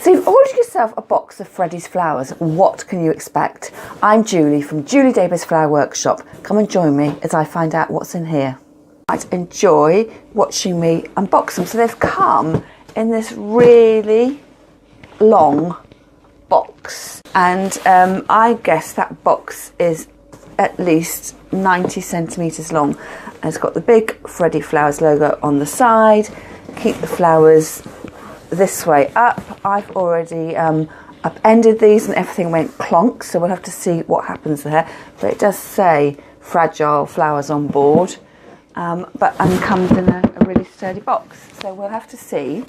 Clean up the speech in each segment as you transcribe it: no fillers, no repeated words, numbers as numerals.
So you've ordered yourself a box of Freddie's flowers. What can you expect? I'm Julie from Julie Davis Flower Workshop. Come and join me as I find out what's in here. Right, enjoy watching me unbox them. So they've come in this really long box, and I guess that box is at least 90 centimetres long. And it's got the big Freddie Flowers logo on the side. Keep the flowers this way up. I've already upended these and everything went clonk, so we'll have to see what happens there. But it does say fragile flowers on board, but comes in a really sturdy box. So we'll have to see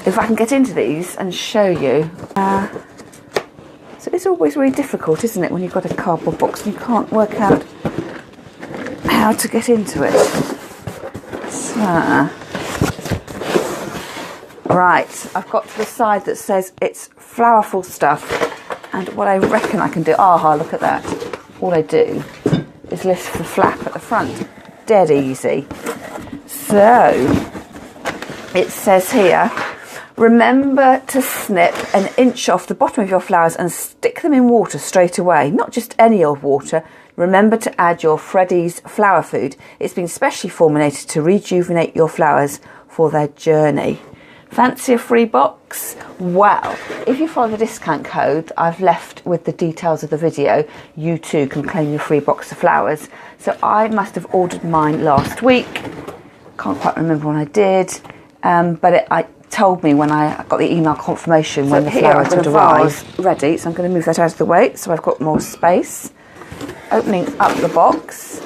if I can get into these and show you. So it's always really difficult, isn't it, when you've got a cardboard box and you can't work out how to get into it. So, right, I've got to the side that says it's flowerful stuff, and what I reckon I can do, look at that. All I do is lift the flap at the front. Dead easy. So, it says here, remember to snip an inch off the bottom of your flowers and stick them in water straight away. Not just any old water. Remember to add your Freddie's flower food. It's been specially formulated to rejuvenate your flowers for their journey. Fancy a free box? Well, if you follow the discount code I've left with the details of the video, you too can claim your free box of flowers. So I must have ordered mine last week. Can't quite remember when I did, but I told me when I got the email confirmation when the flowers would arrive. Ready, so I'm going to move that out of the way so I've got more space. Opening up the box.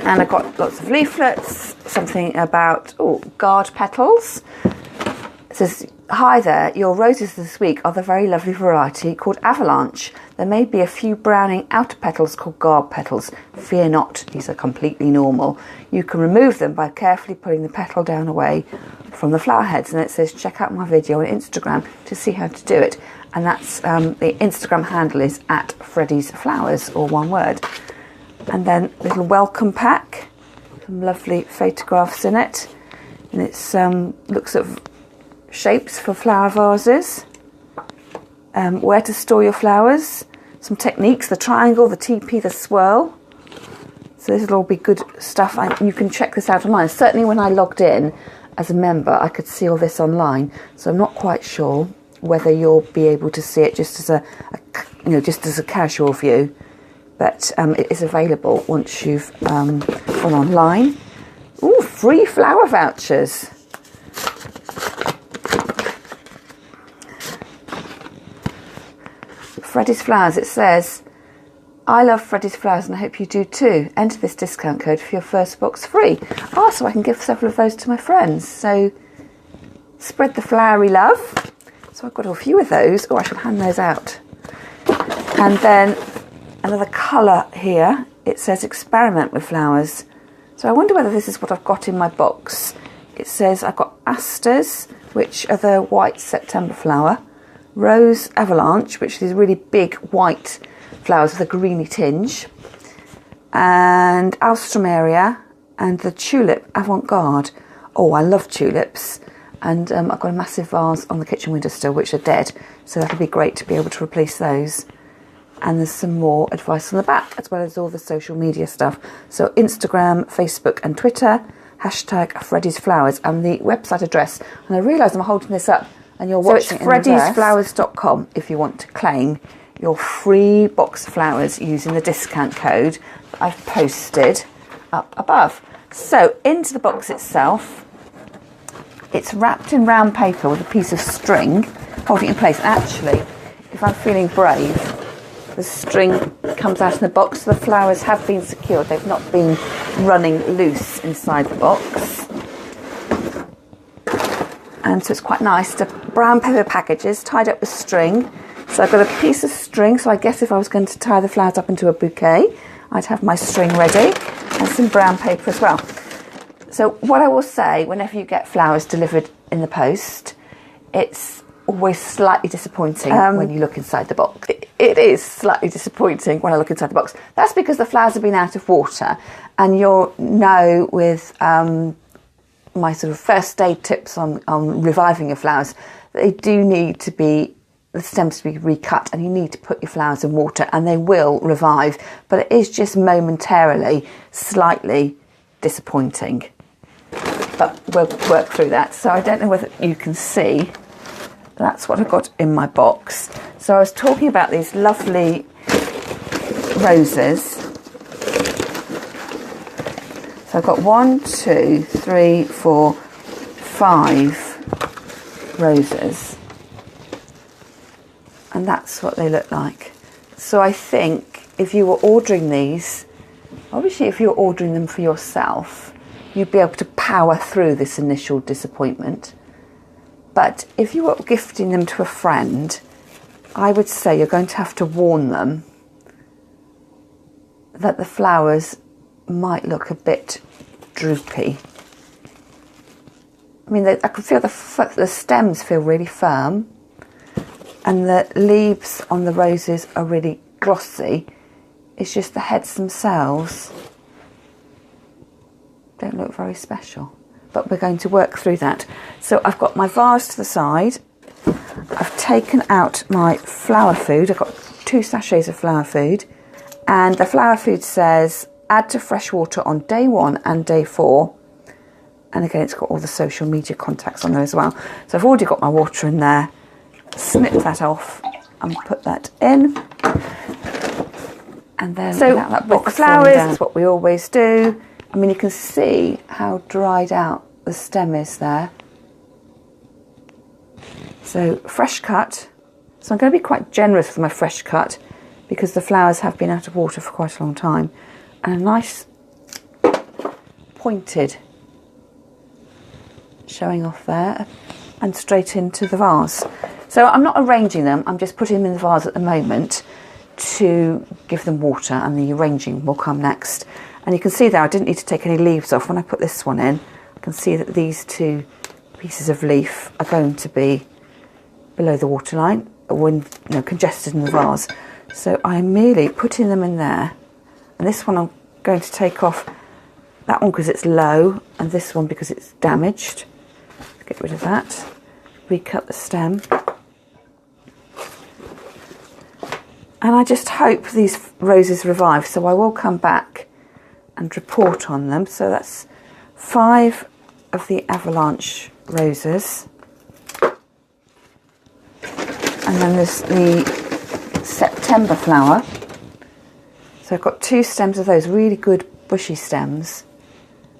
And I've got lots of leaflets, something about guard petals. It says, hi there, your roses this week are the very lovely variety called Avalanche. There may be a few browning outer petals called guard petals. Fear not, these are completely normal. You can remove them by carefully pulling the petal down away from the flower heads. And it says, check out my video on Instagram to see how to do it. And that's the Instagram handle is at Freddie's Flowers, or one word. And then a little welcome pack, some lovely photographs in it. And it's looks at shapes for flower vases, where to store your flowers, some techniques, the triangle, the TP, the swirl. So this will all be good stuff. You can check this out online. Certainly when I logged in as a member, I could see all this online. So I'm not quite sure whether you'll be able to see it just as a casual view. But it is available once you've gone online. Ooh, free flower vouchers. Freddie's Flowers, it says, I love Freddie's Flowers and I hope you do too. Enter this discount code for your first box free. So I can give several of those to my friends. So spread the flowery love. So I've got a few of those. I should hand those out. And then another colour here. It says experiment with flowers. So I wonder whether this is what I've got in my box. It says I've got asters, which are the white September flower. Rose Avalanche, which is really big white flowers with a greeny tinge. And Alstroemeria and the tulip Avant-Garde. I love tulips. And I've got a massive vase on the kitchen windowsill, which are dead. So that'll be great to be able to replace those. And there's some more advice on the back, as well as all the social media stuff. So Instagram, Facebook and Twitter, hashtag Freddie's Flowers, and the website address. And I realise I'm holding this up and you're watching it. So it's freddiesflowers.com if you want to claim your free box of flowers using the discount code that I've posted up above. So into the box itself, it's wrapped in round paper with a piece of string holding it in place. Actually, if I'm feeling brave, the string comes out in the box. So the flowers have been secured. They've not been running loose inside the box. And so it's quite nice. The brown paper packages tied up with string. So I've got a piece of string. So I guess if I was going to tie the flowers up into a bouquet, I'd have my string ready. And some brown paper as well. So what I will say, whenever you get flowers delivered in the post, it's always slightly disappointing when you look inside the box. it is slightly disappointing when I look inside the box. That's because the flowers have been out of water, and you'll know with my sort of first aid tips on reviving your flowers, they do need to be, the stems to be recut, and you need to put your flowers in water and they will revive, but it is just momentarily slightly disappointing. But we'll work through that. So I don't know whether you can see, that's what I got in my box. So I was talking about these lovely roses. So I've got 1, 2, 3, 4, 5 roses. And that's what they look like. So I think if you were ordering these, obviously if you're ordering them for yourself, you'd be able to power through this initial disappointment. But if you were gifting them to a friend, I would say you're going to have to warn them that the flowers might look a bit droopy. I mean, I can feel the stems feel really firm, and the leaves on the roses are really glossy. It's just the heads themselves don't look very special. But we're going to work through that. So I've got my vase to the side. I've taken out my flower food. I've got 2 sachets of flower food. And the flower food says, add to fresh water on day 1 and day 4. And again, it's got all the social media contacts on there as well. So I've already got my water in there. Snip that off and put that in. And then so that box flowers, that's what we always do. I mean, you can see how dried out the stem is there. So fresh cut. So I'm going to be quite generous with my fresh cut because the flowers have been out of water for quite a long time. And a nice pointed showing off there and straight into the vase. So I'm not arranging them, I'm just putting them in the vase at the moment to give them water, and the arranging will come next. And you can see there I didn't need to take any leaves off. When I put this one in, I can see that these 2 pieces of leaf are going to be below the waterline when congested in the vase. So I'm merely putting them in there, and this one I'm going to take off, that one because it's low and this one because it's damaged. Get rid of that, recut the stem. And I just hope these roses revive, so I will come back and report on them. So that's 5 of the avalanche roses. And then there's the September flower. So I've got 2 stems of those, really good bushy stems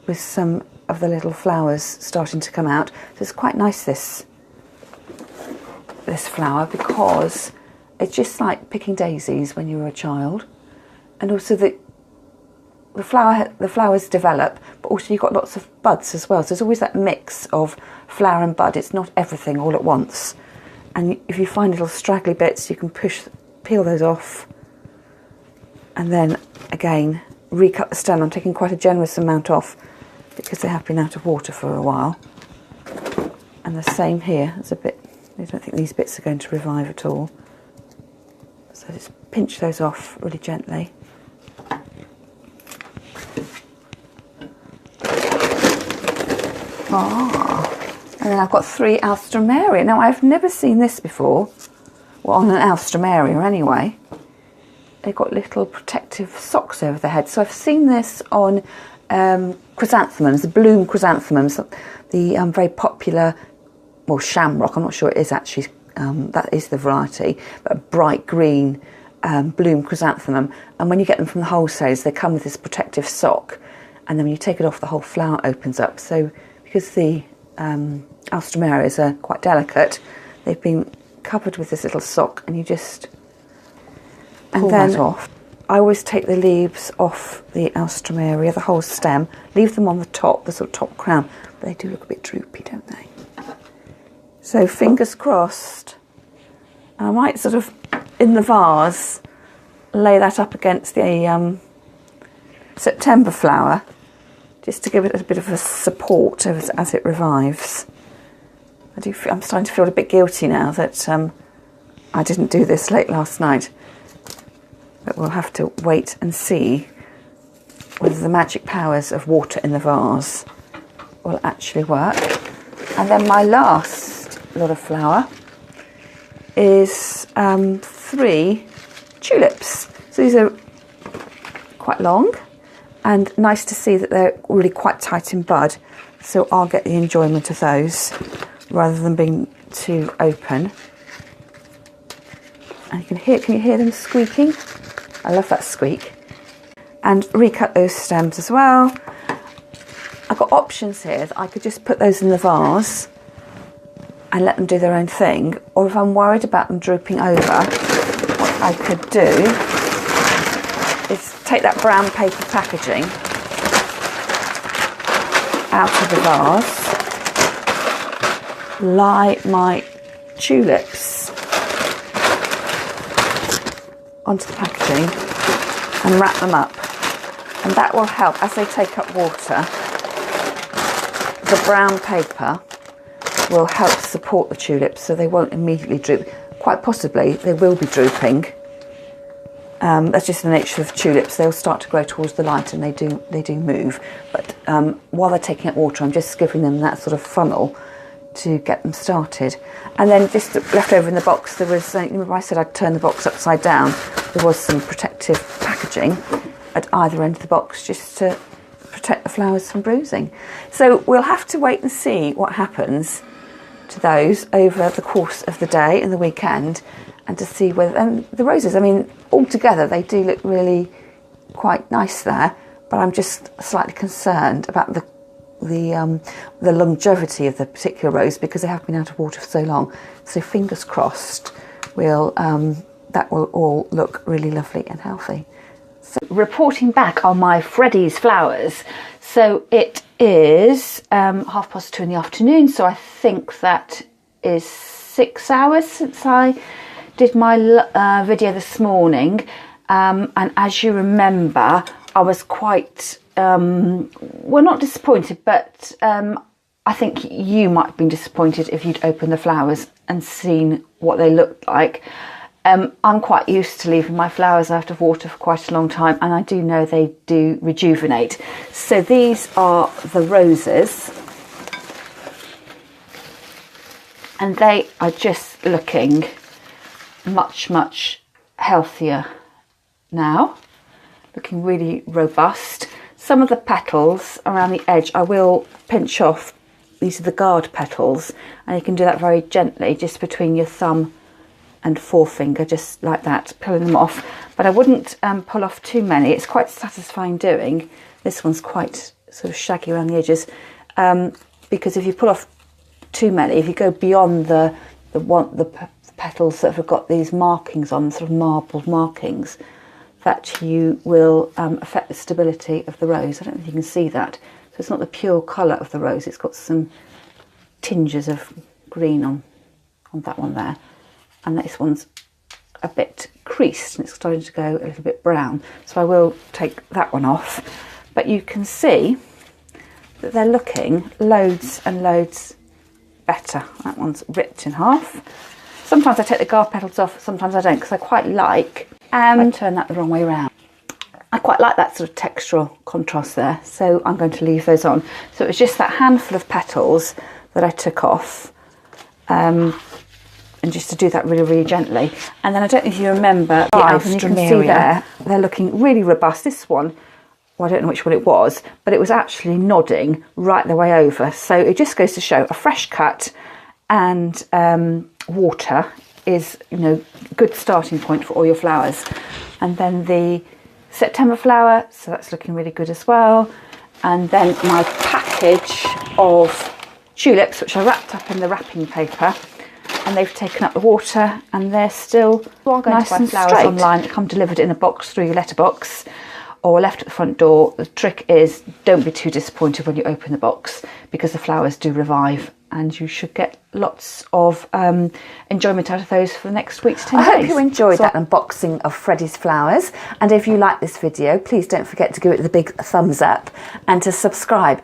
with some of the little flowers starting to come out. So it's quite nice, this flower, because it's just like picking daisies when you were a child. And also the flowers develop, but also you've got lots of buds as well. So there's always that mix of flower and bud. It's not everything all at once. And if you find little straggly bits, you can peel those off. And then again, recut the stem. I'm taking quite a generous amount off because they have been out of water for a while. And the same here. There's a bit, I don't think these bits are going to revive at all. So just pinch those off really gently. And then I've got 3 alstroemeria. Now I've never seen this before, well, on an alstroemeria anyway. They've got little protective socks over their head. So I've seen this on chrysanthemums, the bloom chrysanthemums, the very popular, well, shamrock, I'm not sure it is actually, that is the variety, but a bright green bloom chrysanthemum. And when you get them from the wholesalers, they come with this protective sock, and then when you take it off, the whole flower opens up. So because the alstroemerias are quite delicate, they've been covered with this little sock, and you just pull that off. I always take the leaves off the alstroemeria, the whole stem, leave them on the top, the sort of top crown, but they do look a bit droopy, don't they? So fingers crossed. And I might sort of, in the vase, lay that up against the September flower, just to give it a bit of a support as it revives. I'm starting to feel a bit guilty now that I didn't do this late last night, but we'll have to wait and see whether the magic powers of water in the vase will actually work. And then my last lot of flower is 3 tulips. So these are quite long and nice to see that they're really quite tight in bud. So I'll get the enjoyment of those rather than being too open. And can you hear them squeaking? I love that squeak. And recut those stems as well. I've got options here. I could just put those in the vase and let them do their own thing. Or if I'm worried about them drooping over, what I could do is take that brown paper packaging out of the vase, lie my tulips onto the packaging and wrap them up, and that will help as they take up water. The brown paper will help support the tulips so they won't immediately droop. Quite possibly they will be drooping. That's just the nature of tulips. They'll start to grow towards the light and they do move, but while they're taking up water, I'm just giving them that sort of funnel to get them started. And then just left over in the box, there was, remember I said I'd turn the box upside down, there was some protective packaging at either end of the box just to protect the flowers from bruising. So we'll have to wait and see what happens to those over the course of the day and the weekend, and to see whether, and the roses, I mean, altogether they do look really quite nice there, but I'm just slightly concerned about the longevity of the particular rose because they have been out of water for so long. So fingers crossed, that will all look really lovely and healthy. So reporting back on my Freddie's flowers. So it is 2:30 in the afternoon. So I think that is 6 hours since I did my video this morning. And as you remember, I was quite well, not disappointed, but I think you might have been disappointed if you'd opened the flowers and seen what they looked like. I'm quite used to leaving my flowers out of water for quite a long time, and I do know they do rejuvenate. So these are the roses, and they are just looking much, much healthier now, looking really robust. Some of the petals around the edge I will pinch off. These are the guard petals, and you can do that very gently, just between your thumb and forefinger, just like that, pulling them off. But I wouldn't pull off too many. It's quite satisfying doing. This one's quite sort of shaggy around the edges, because if you pull off too many, if you go beyond the petals that have got these markings on, sort of marbled markings, that you will affect the stability of the rose. I don't know if you can see that. So it's not the pure colour of the rose, it's got some tinges of green on that one there. And this one's a bit creased and it's starting to go a little bit brown. So I will take that one off. But you can see that they're looking loads and loads better. That one's ripped in half. Sometimes I take the guard petals off, sometimes I don't, because I quite like, I turn that the wrong way around. I quite like that sort of textural contrast there, so I'm going to leave those on. So it was just that handful of petals that I took off, and just to do that really, really gently. And then I don't know if you remember, you can see there, they're looking really robust. This one, well, I don't know which one it was, but it was actually nodding right the way over. So it just goes to show a fresh cut and water is, you know, good starting point for all your flowers. And then the September flower, so that's looking really good as well. And then my package of tulips, which I wrapped up in the wrapping paper, and they've taken up the water and they're still nice and flowers straight. Online that come delivered in a box through your letterbox or left at the front door. The trick is, don't be too disappointed when you open the box, because the flowers do revive and you should get lots of enjoyment out of those for the next week's 10 days. I hope you enjoyed that unboxing of Freddie's flowers, and if you like this video, please don't forget to give it the big thumbs up and to subscribe.